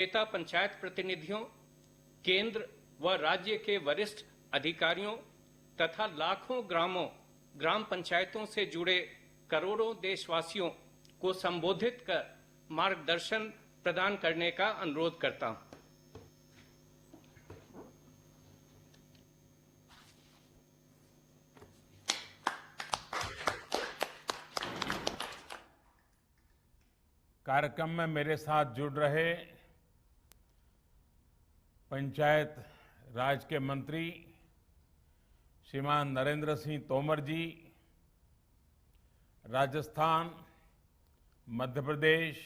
नेता पंचायत प्रतिनिधियों, केंद्र व राज्य के वरिष्ठ अधिकारियों तथा लाखों ग्राम पंचायतों से जुड़े करोड़ों देशवासियों को संबोधित कर मार्गदर्शन प्रदान करने का अनुरोध करता हूं। कार्यक्रम में मेरे साथ जुड़ रहे पंचायत राज के मंत्री श्रीमान नरेंद्र सिंह तोमर जी, राजस्थान, मध्य प्रदेश,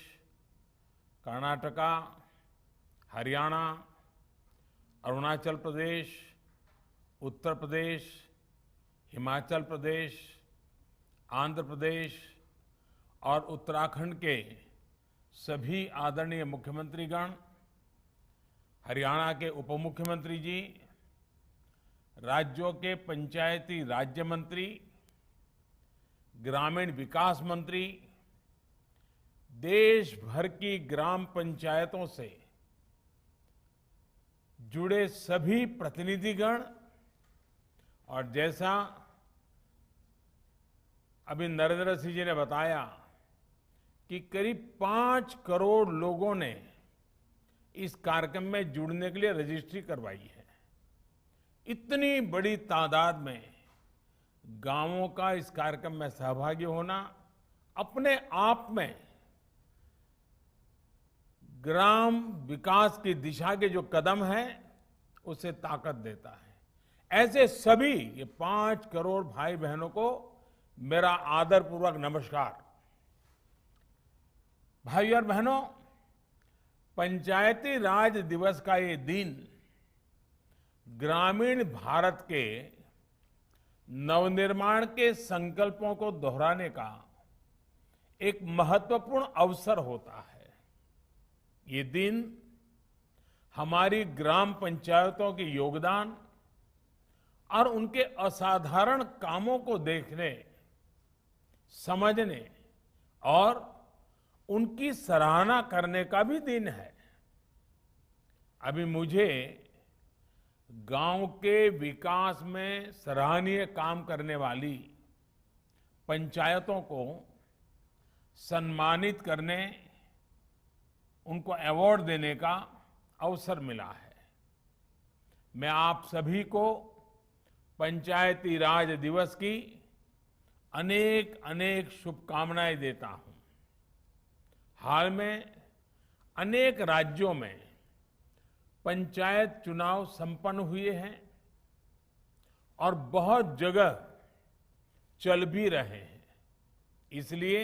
कर्नाटका, हरियाणा, अरुणाचल प्रदेश, उत्तर प्रदेश, हिमाचल प्रदेश, आंध्र प्रदेश और उत्तराखंड के सभी आदरणीय मुख्यमंत्रीगण, हरियाणा के उप मुख्यमंत्री जी, राज्यों के पंचायती राज्य मंत्री, ग्रामीण विकास मंत्री, देश भर की ग्राम पंचायतों से जुड़े सभी प्रतिनिधिगण और जैसा अभी नरेंद्र सिंह जी ने बताया कि करीब 5 करोड़ लोगों ने इस कार्यक्रम में जुड़ने के लिए रजिस्ट्री करवाई है। इतनी बड़ी तादाद में गांवों का इस कार्यक्रम में सहभागी होना अपने आप में ग्राम विकास की दिशा के जो कदम हैं उसे ताकत देता है। ऐसे सभी ये 5 करोड़ भाई बहनों को मेरा आदरपूर्वक नमस्कार। भाई और बहनों, पंचायती राज दिवस का ये दिन ग्रामीण भारत के नवनिर्माण के संकल्पों को दोहराने का एक महत्वपूर्ण अवसर होता है। ये दिन हमारी ग्राम पंचायतों के योगदान और उनके असाधारण कामों को देखने, समझने और उनकी सराहना करने का भी दिन है। अभी मुझे गांव के विकास में सराहनीय काम करने वाली पंचायतों को सम्मानित करने, उनको अवार्ड देने का अवसर मिला है। मैं आप सभी को पंचायती राज दिवस की अनेक अनेक शुभकामनाएं देता हूं। हाल में अनेक राज्यों में पंचायत चुनाव संपन्न हुए हैं और बहुत जगह चल भी रहे हैं। इसलिए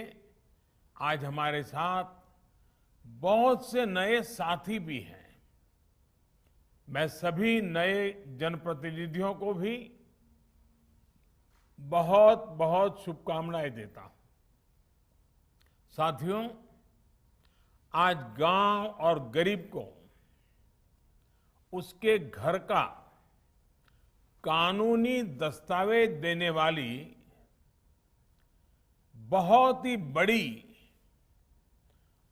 आज हमारे साथ बहुत से नए साथी भी हैं। मैं सभी नए जनप्रतिनिधियों को भी बहुत बहुत शुभकामनाएं देता हूं। साथियों, आज गांव और गरीब को उसके घर का कानूनी दस्तावेज देने वाली बहुत ही बड़ी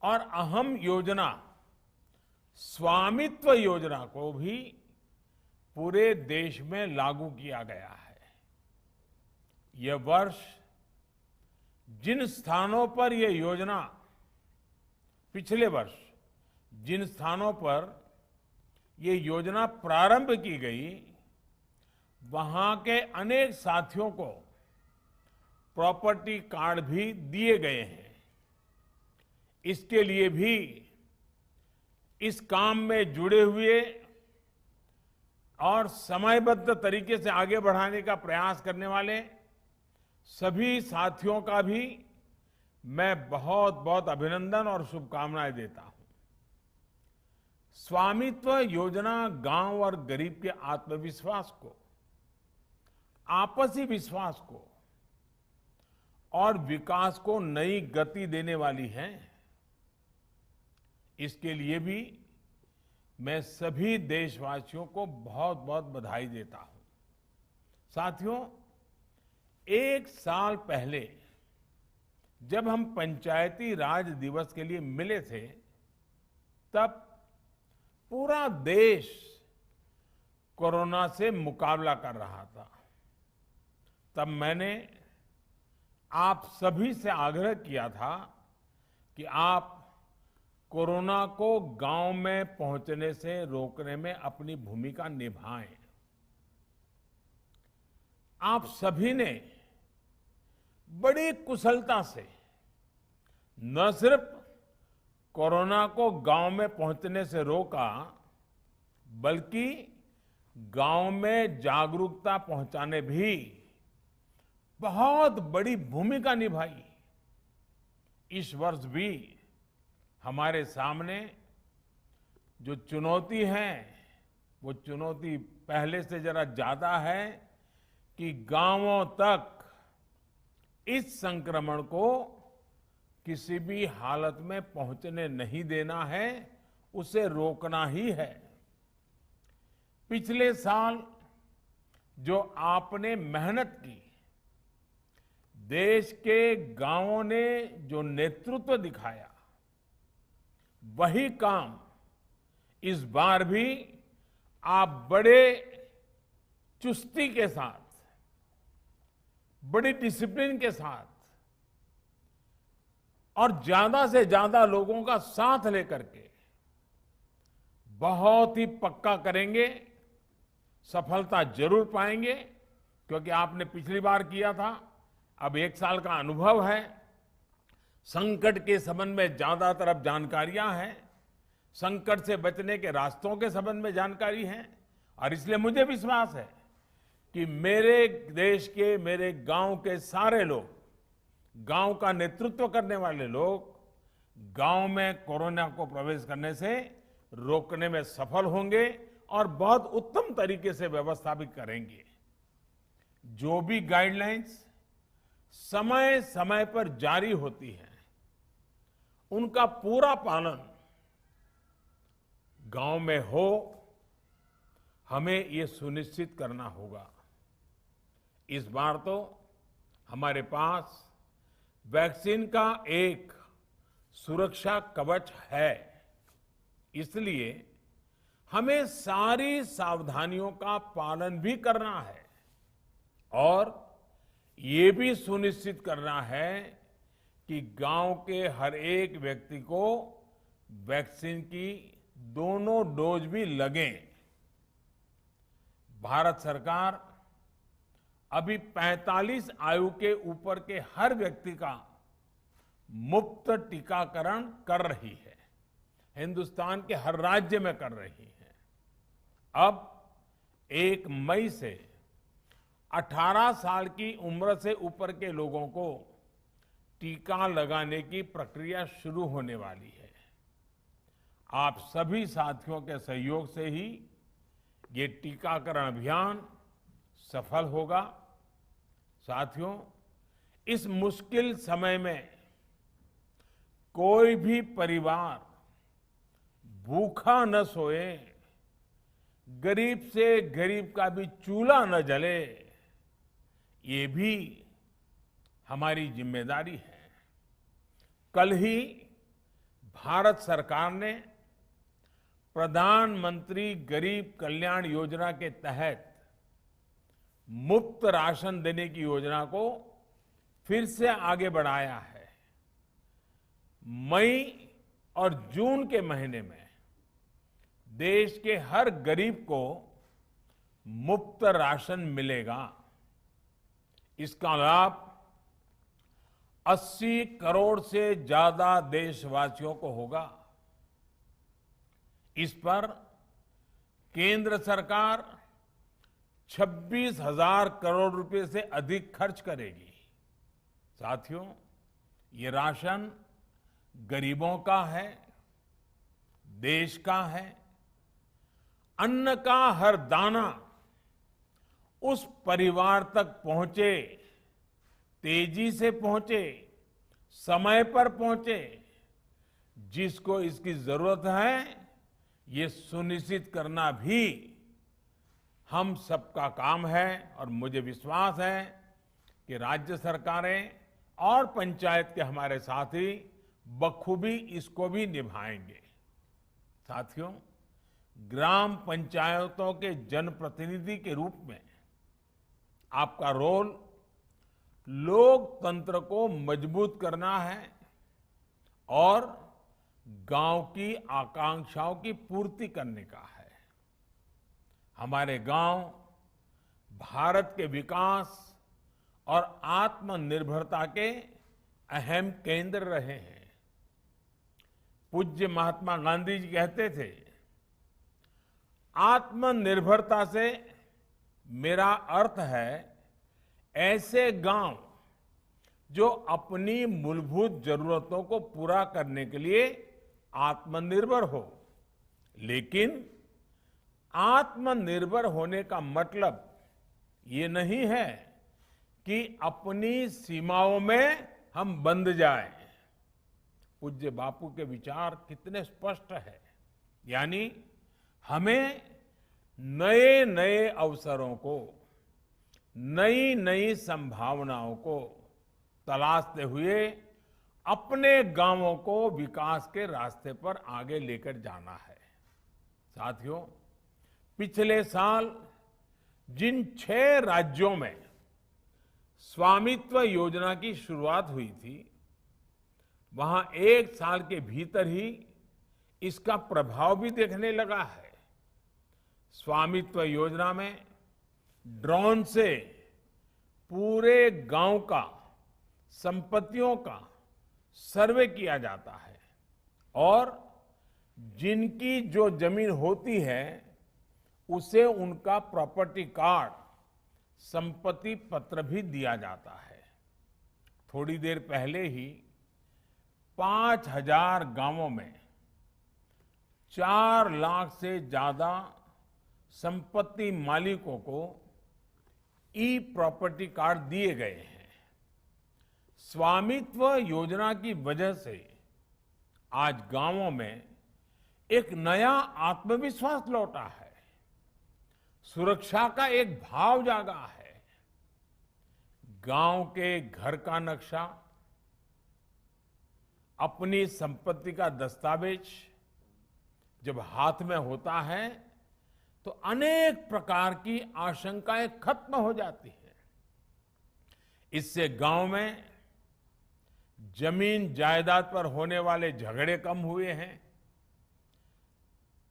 और अहम योजना स्वामित्व योजना को भी पूरे देश में लागू किया गया है। यह वर्ष जिन स्थानों पर यह योजना पिछले वर्ष जिन स्थानों पर ये योजना प्रारंभ की गई, वहां के अनेक साथियों को प्रॉपर्टी कार्ड भी दिए गए हैं। इसके लिए भी इस काम में जुड़े हुए और समयबद्ध तरीके से आगे बढ़ाने का प्रयास करने वाले सभी साथियों का भी मैं बहुत बहुत अभिनंदन और शुभकामनाएं देता हूं। स्वामित्व योजना गांव और गरीब के आत्मविश्वास को, आपसी विश्वास को और विकास को नई गति देने वाली है। इसके लिए भी मैं सभी देशवासियों को बहुत बहुत बधाई देता हूं। साथियों, 1 साल पहले जब हम पंचायती राज दिवस के लिए मिले थे, तब पूरा देश कोरोना से मुकाबला कर रहा था, तब मैंने आप सभी से आग्रह किया था कि आप कोरोना को गांव में पहुंचने से रोकने में अपनी भूमिका निभाएं। आप सभी ने बड़ी कुशलता से न सिर्फ कोरोना को गांव में पहुंचने से रोका, बल्कि गांव में जागरूकता पहुंचाने भी बहुत बड़ी भूमिका निभाई। इस वर्ष भी हमारे सामने जो चुनौती है, वो चुनौती पहले से जरा ज्यादा है कि गांवों तक इस संक्रमण को किसी भी हालत में पहुंचने नहीं देना है, उसे रोकना ही है। पिछले साल जो आपने मेहनत की, देश के गांवों ने जो नेतृत्व दिखाया, वही काम इस बार भी आप बड़े चुस्ती के साथ, बड़ी डिसिप्लिन के साथ और ज्यादा से ज्यादा लोगों का साथ लेकर के बहुत ही पक्का करेंगे, सफलता जरूर पाएंगे। क्योंकि आपने पिछली बार किया था, अब 1 साल का अनुभव है, संकट के संबंध में ज्यादातर अब जानकारियां हैं, संकट से बचने के रास्तों के संबंध में जानकारी है, और इसलिए मुझे विश्वास है कि मेरे देश के, मेरे गांव के सारे लोग, गांव का नेतृत्व करने वाले लोग गांव में कोरोना को प्रवेश करने से रोकने में सफल होंगे और बहुत उत्तम तरीके से व्यवस्था भी करेंगे। जो भी गाइडलाइंस समय समय पर जारी होती है, उनका पूरा पालन गांव में हो, हमें ये सुनिश्चित करना होगा। इस बार तो हमारे पास वैक्सीन का एक सुरक्षा कवच है, इसलिए हमें सारी सावधानियों का पालन भी करना है और ये भी सुनिश्चित करना है कि गांव के हर एक व्यक्ति को वैक्सीन की दोनों डोज भी लगें। भारत सरकार अभी 45 आयु के ऊपर के हर व्यक्ति का मुफ्त टीकाकरण कर रही है, हिंदुस्तान के हर राज्य में कर रही है। अब 1 मई से 18 साल की उम्र से ऊपर के लोगों को टीका लगाने की प्रक्रिया शुरू होने वाली है। आप सभी साथियों के सहयोग से ही ये टीकाकरण अभियान सफल होगा। साथियों, इस मुश्किल समय में कोई भी परिवार भूखा न सोए, गरीब से गरीब का भी चूल्हा न जले, ये भी हमारी जिम्मेदारी है। कल ही भारत सरकार ने प्रधानमंत्री गरीब कल्याण योजना के तहत मुफ्त राशन देने की योजना को फिर से आगे बढ़ाया है। मई और जून के महीने में देश के हर गरीब को मुफ्त राशन मिलेगा। इसका लाभ 80 करोड़ से ज्यादा देशवासियों को होगा। इस पर केंद्र सरकार 26,000 करोड़ रुपए से अधिक खर्च करेगी। साथियों, ये राशन गरीबों का है, देश का है। अन्न का हर दाना उस परिवार तक पहुंचे, तेजी से पहुंचे, समय पर पहुंचे, जिसको इसकी जरूरत है, ये सुनिश्चित करना भी हम सबका काम है। और मुझे विश्वास है कि राज्य सरकारें और पंचायत के हमारे साथी बखूबी इसको भी निभाएंगे। साथियों, ग्राम पंचायतों के जनप्रतिनिधि के रूप में आपका रोल लोकतंत्र को मजबूत करना है और गांव की आकांक्षाओं की पूर्ति करने का है। हमारे गांव भारत के विकास और आत्मनिर्भरता के अहम केंद्र रहे हैं। पूज्य महात्मा गांधी जी कहते थे, आत्मनिर्भरता से मेरा अर्थ है ऐसे गांव जो अपनी मूलभूत जरूरतों को पूरा करने के लिए आत्मनिर्भर हो। लेकिन आत्मनिर्भर होने का मतलब ये नहीं है कि अपनी सीमाओं में हम बंद जाएं। पूज्य बापू के विचार कितने स्पष्ट है, यानी हमें नए नए अवसरों को, नई नई संभावनाओं को तलाशते हुए अपने गांवों को विकास के रास्ते पर आगे लेकर जाना है। साथियों, पिछले साल जिन 6 राज्यों में स्वामित्व योजना की शुरुआत हुई थी, वहां 1 साल के भीतर ही इसका प्रभाव भी देखने लगा है। स्वामित्व योजना में ड्रोन से पूरे गांव का, संपत्तियों का सर्वे किया जाता है और जिनकी जो जमीन होती है उसे उनका प्रॉपर्टी कार्ड, संपत्ति पत्र भी दिया जाता है। थोड़ी देर पहले ही 5000 गांवों में 4 लाख से ज्यादा संपत्ति मालिकों को ई प्रॉपर्टी कार्ड दिए गए हैं। स्वामित्व योजना की वजह से आज गांवों में एक नया आत्मविश्वास लौटा है, सुरक्षा का एक भाव जागा है। गांव के घर का नक्शा, अपनी संपत्ति का दस्तावेज जब हाथ में होता है तो अनेक प्रकार की आशंकाएं खत्म हो जाती हैं। इससे गांव में जमीन जायदाद पर होने वाले झगड़े कम हुए हैं।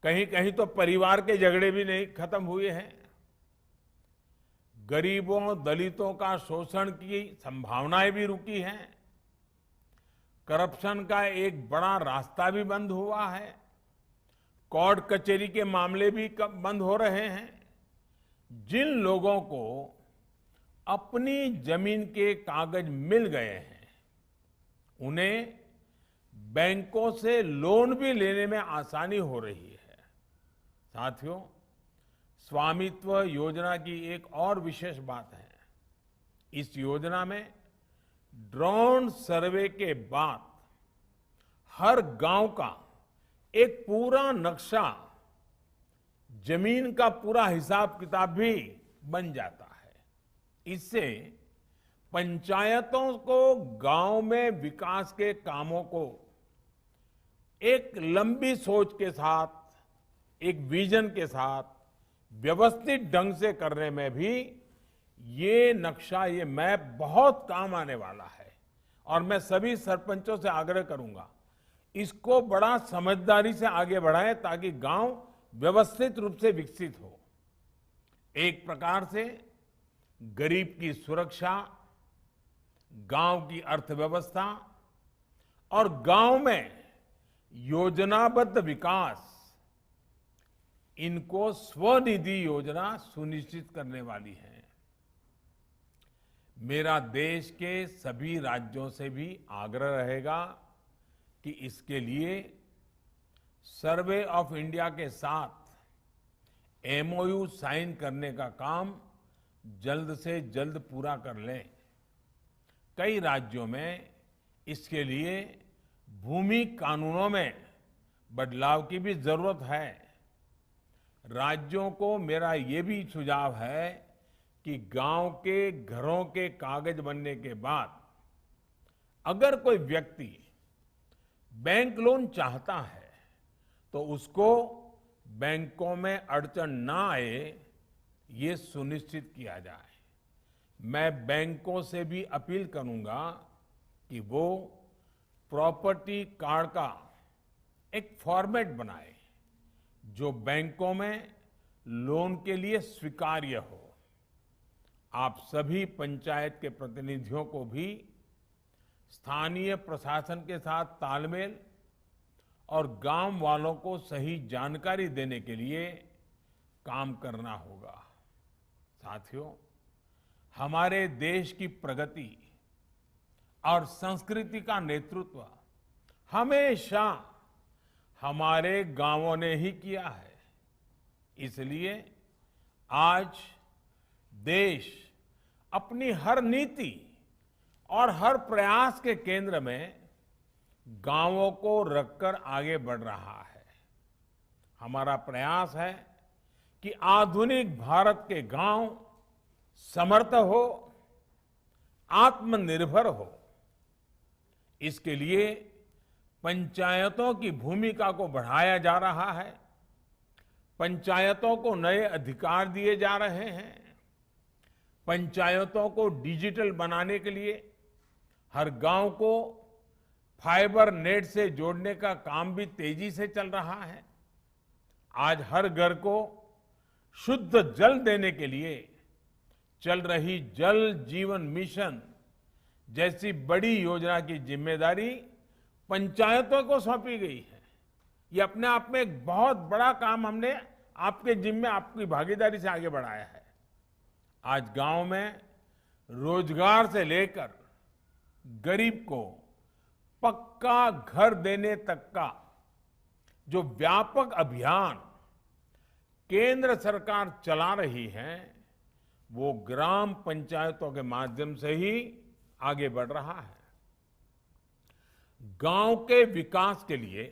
कहीं कहीं तो परिवार के झगड़े भी नहीं खत्म हुए हैं। गरीबों, दलितों का शोषण की संभावनाएं भी रुकी हैं। करप्शन का एक बड़ा रास्ता भी बंद हुआ है। कोर्ट कचहरी के मामले भी बंद हो रहे हैं। जिन लोगों को अपनी जमीन के कागज मिल गए हैं, उन्हें बैंकों से लोन भी लेने में आसानी हो रही है। साथियों, स्वामित्व योजना की एक और विशेष बात है, इस योजना में ड्रोन सर्वे के बाद हर गांव का एक पूरा नक्शा, जमीन का पूरा हिसाब किताब भी बन जाता है। इससे पंचायतों को गांव में विकास के कामों को एक लंबी सोच के साथ, एक विजन के साथ व्यवस्थित ढंग से करने में भी ये नक्शा, ये मैप बहुत काम आने वाला है। और मैं सभी सरपंचों से आग्रह करूंगा, इसको बड़ा समझदारी से आगे बढ़ाएं ताकि गांव व्यवस्थित रूप से विकसित हो। एक प्रकार से गरीब की सुरक्षा, गांव की अर्थव्यवस्था और गांव में योजनाबद्ध विकास, इनको स्वनिधि योजना सुनिश्चित करने वाली है। मेरा देश के सभी राज्यों से भी आग्रह रहेगा कि इसके लिए सर्वे ऑफ इंडिया के साथ एमओयू साइन करने का काम जल्द से जल्द पूरा कर लें। कई राज्यों में इसके लिए भूमि कानूनों में बदलाव की भी जरूरत है। राज्यों को मेरा ये भी सुझाव है कि गांव के घरों के कागज बनने के बाद अगर कोई व्यक्ति बैंक लोन चाहता है तो उसको बैंकों में अड़चन ना आए, ये सुनिश्चित किया जाए। मैं बैंकों से भी अपील करूंगा कि वो प्रॉपर्टी कार्ड का एक फॉर्मेट बनाए जो बैंकों में लोन के लिए स्वीकार्य हो। आप सभी पंचायत के प्रतिनिधियों को भी स्थानीय प्रशासन के साथ तालमेल और गांव वालों को सही जानकारी देने के लिए काम करना होगा। साथियों, हमारे देश की प्रगति और संस्कृति का नेतृत्व हमेशा हमारे गांवों ने ही किया है। इसलिए आज देश अपनी हर नीति और हर प्रयास के केंद्र में गांवों को रखकर आगे बढ़ रहा है। हमारा प्रयास है कि आधुनिक भारत के गांव समर्थ हो, आत्मनिर्भर हो। इसके लिए पंचायतों की भूमिका को बढ़ाया जा रहा है। पंचायतों को नए अधिकार दिए जा रहे हैं। पंचायतों को डिजिटल बनाने के लिए हर गांव को फाइबर नेट से जोड़ने का काम भी तेजी से चल रहा है। आज हर घर को शुद्ध जल देने के लिए चल रही जल जीवन मिशन जैसी बड़ी योजना की जिम्मेदारी पंचायतों को सौंपी गई है। ये अपने आप में एक बहुत बड़ा काम हमने आपके जिम्मे, आपकी भागीदारी से आगे बढ़ाया है। आज गांव में रोजगार से लेकर गरीब को पक्का घर देने तक का जो व्यापक अभियान केंद्र सरकार चला रही है, वो ग्राम पंचायतों के माध्यम से ही आगे बढ़ रहा है। गांव के विकास के लिए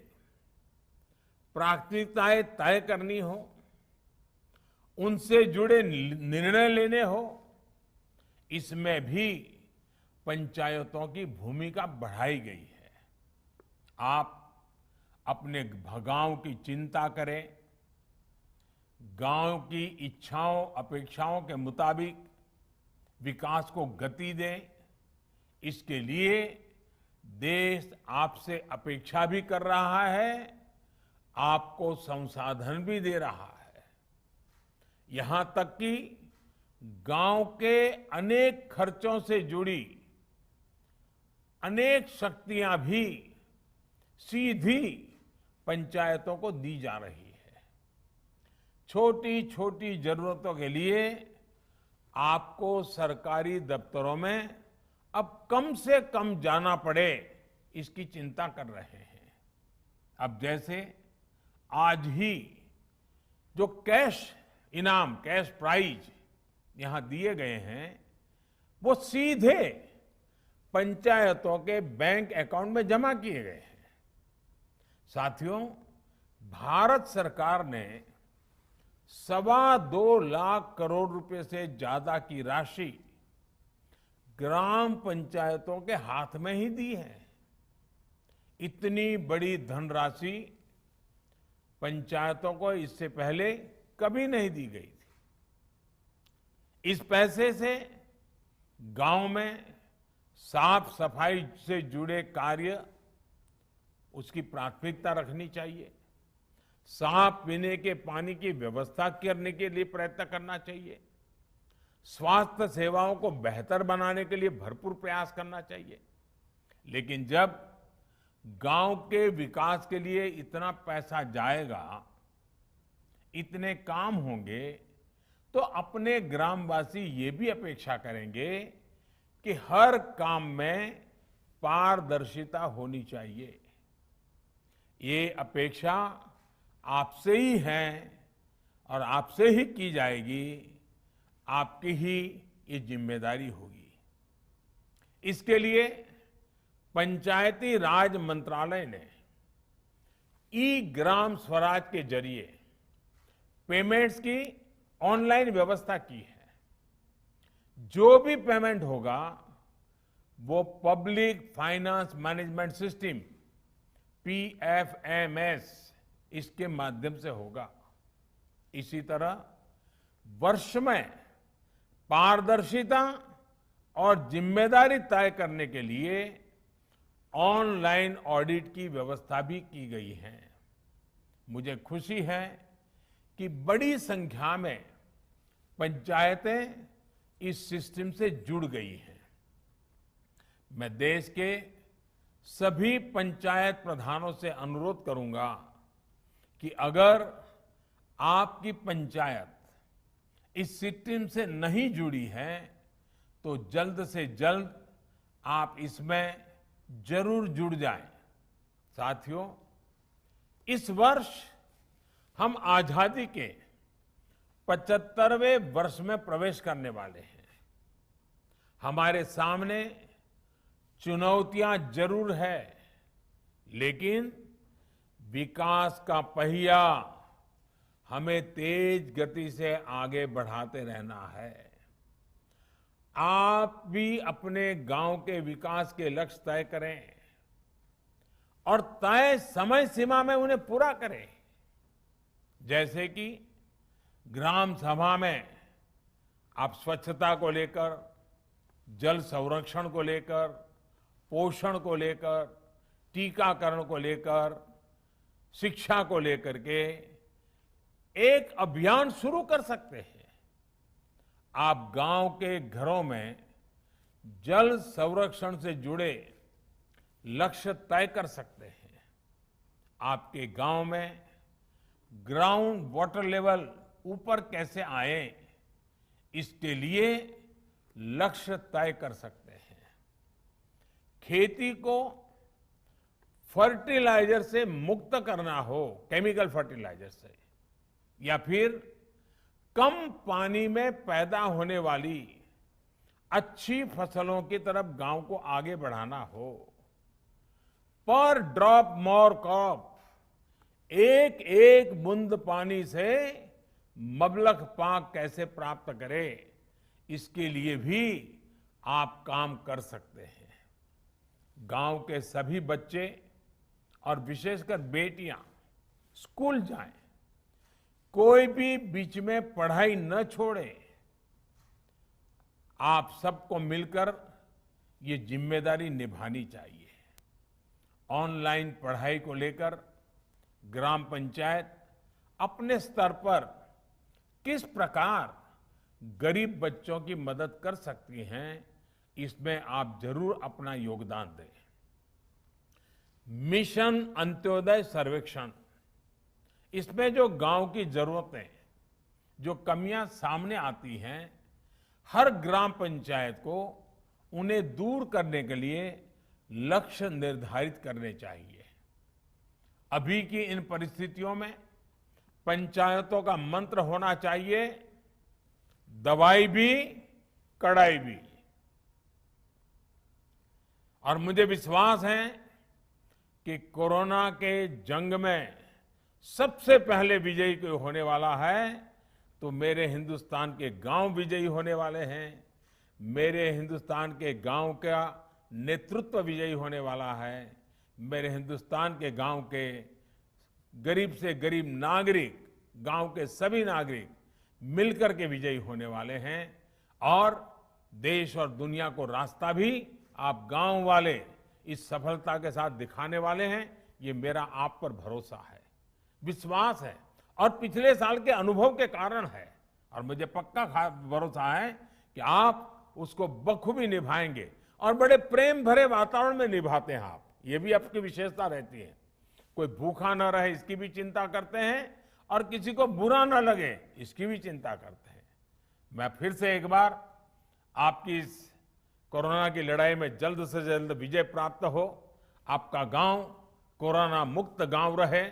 प्राथमिकताएं तय करनी हो, उनसे जुड़े निर्णय लेने हो, इसमें भी पंचायतों की भूमिका बढ़ाई गई है। आप अपने गांव की चिंता करें, गांव की इच्छाओं अपेक्षाओं के मुताबिक विकास को गति दें। इसके लिए देश आपसे अपेक्षा भी कर रहा है, आपको संसाधन भी दे रहा है। यहां तक कि गांव के अनेक खर्चों से जुड़ी अनेक शक्तियां भी सीधी पंचायतों को दी जा रही है। छोटी छोटी जरूरतों के लिए आपको सरकारी दफ्तरों में अब कम से कम जाना पड़े, इसकी चिंता कर रहे हैं। अब जैसे आज ही जो कैश इनाम, कैश प्राइज यहां दिए गए हैं, वो सीधे पंचायतों के बैंक अकाउंट में जमा किए गए हैं। साथियों, भारत सरकार ने 2.25 लाख करोड़ रुपए से ज्यादा की राशि ग्राम पंचायतों के हाथ में ही दी है। इतनी बड़ी धनराशि पंचायतों को इससे पहले कभी नहीं दी गई थी। इस पैसे से गांव में साफ सफाई से जुड़े कार्य, उसकी प्राथमिकता रखनी चाहिए। साफ पीने के पानी की व्यवस्था करने के लिए प्रयत्न करना चाहिए। स्वास्थ्य सेवाओं को बेहतर बनाने के लिए भरपूर प्रयास करना चाहिए। लेकिन जब गांव के विकास के लिए इतना पैसा जाएगा, इतने काम होंगे, तो अपने ग्रामवासी ये भी अपेक्षा करेंगे कि हर काम में पारदर्शिता होनी चाहिए। ये अपेक्षा आपसे ही है और आपसे ही की जाएगी। आपकी ही ये जिम्मेदारी होगी। इसके लिए पंचायती राज मंत्रालय ने ई ग्राम स्वराज के जरिए पेमेंट्स की ऑनलाइन व्यवस्था की है। जो भी पेमेंट होगा वो public finance management system PFMS इसके माध्यम से होगा। इसी तरह वर्ष में पारदर्शिता और जिम्मेदारी तय करने के लिए ऑनलाइन ऑडिट की व्यवस्था भी की गई है। मुझे खुशी है कि बड़ी संख्या में पंचायतें इस सिस्टम से जुड़ गई हैं। मैं देश के सभी पंचायत प्रधानों से अनुरोध करूंगा कि अगर आपकी पंचायत इस सिस्टम से नहीं जुड़ी है तो जल्द से जल्द आप इसमें जरूर जुड़ जाएं। साथियों, इस वर्ष हम आजादी के 75वें वर्ष में प्रवेश करने वाले हैं। हमारे सामने चुनौतियां जरूर है, लेकिन विकास का पहिया हमें तेज गति से आगे बढ़ाते रहना है। आप भी अपने गांव के विकास के लक्ष्य तय करें और तय समय सीमा में उन्हें पूरा करें। जैसे कि ग्राम सभा में आप स्वच्छता को लेकर, जल संरक्षण को लेकर, पोषण को लेकर, टीकाकरण को लेकर, शिक्षा को लेकर के एक अभियान शुरू कर सकते हैं। आप गांव के घरों में जल संरक्षण से जुड़े लक्ष्य तय कर सकते हैं। आपके गांव में ग्राउंड वाटर लेवल ऊपर कैसे आए, इसके लिए लक्ष्य तय कर सकते हैं। खेती को फर्टिलाइजर से मुक्त करना हो, केमिकल फर्टिलाइजर से, या फिर कम पानी में पैदा होने वाली अच्छी फसलों की तरफ गांव को आगे बढ़ाना हो, पर ड्रॉप मोर क्रॉप, एक एक बूंद पानी से मबलख पाक कैसे प्राप्त करें, इसके लिए भी आप काम कर सकते हैं। गांव के सभी बच्चे और विशेषकर बेटियां स्कूल जाएं, कोई भी बीच में पढ़ाई न छोड़े। आप सबको मिलकर ये जिम्मेदारी निभानी चाहिए। ऑनलाइन पढ़ाई को लेकर ग्राम पंचायत अपने स्तर पर किस प्रकार गरीब बच्चों की मदद कर सकती हैं, इसमें आप जरूर अपना योगदान दें। मिशन अंत्योदय सर्वेक्षण, इसमें जो गांव की जरूरतें, जो कमियां सामने आती हैं, हर ग्राम पंचायत को उन्हें दूर करने के लिए लक्ष्य निर्धारित करने चाहिए। अभी की इन परिस्थितियों में पंचायतों का मंत्र होना चाहिए, दवाई भी कड़ाई भी। और मुझे विश्वास है कि कोरोना के जंग में सबसे पहले विजयी कोई होने वाला है तो मेरे हिंदुस्तान के गांव विजयी होने वाले हैं। मेरे हिंदुस्तान के गांव का नेतृत्व विजयी होने वाला है। मेरे हिंदुस्तान के गांव के गरीब से गरीब नागरिक, गांव के सभी नागरिक मिलकर के विजयी होने वाले हैं। और देश और दुनिया को रास्ता भी आप गांव वाले इस सफलता के साथ दिखाने वाले हैं। ये मेरा आप पर भरोसा है, विश्वास है और पिछले साल के अनुभव के कारण है। और मुझे पक्का भरोसा है कि आप उसको बखूबी निभाएंगे और बड़े प्रेम भरे वातावरण में निभाते हैं आप। ये भी आपकी विशेषता रहती है। कोई भूखा न रहे इसकी भी चिंता करते हैं और किसी को बुरा न लगे इसकी भी चिंता करते हैं। मैं फिर से एक बार आपकी इस कोरोना की लड़ाई में जल्द से जल्द विजय प्राप्त हो, आपका गांव कोरोना मुक्त गांव रहे,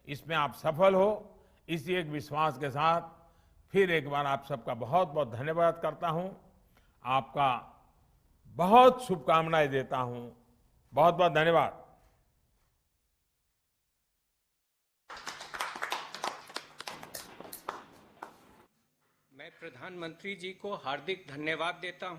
इसमें आप सफल हो, इसी एक विश्वास के साथ फिर एक बार आप सबका बहुत बहुत धन्यवाद करता हूं। आपका बहुत शुभकामनाएं देता हूं। बहुत बहुत धन्यवाद। मैं प्रधानमंत्री जी को हार्दिक धन्यवाद देता हूं।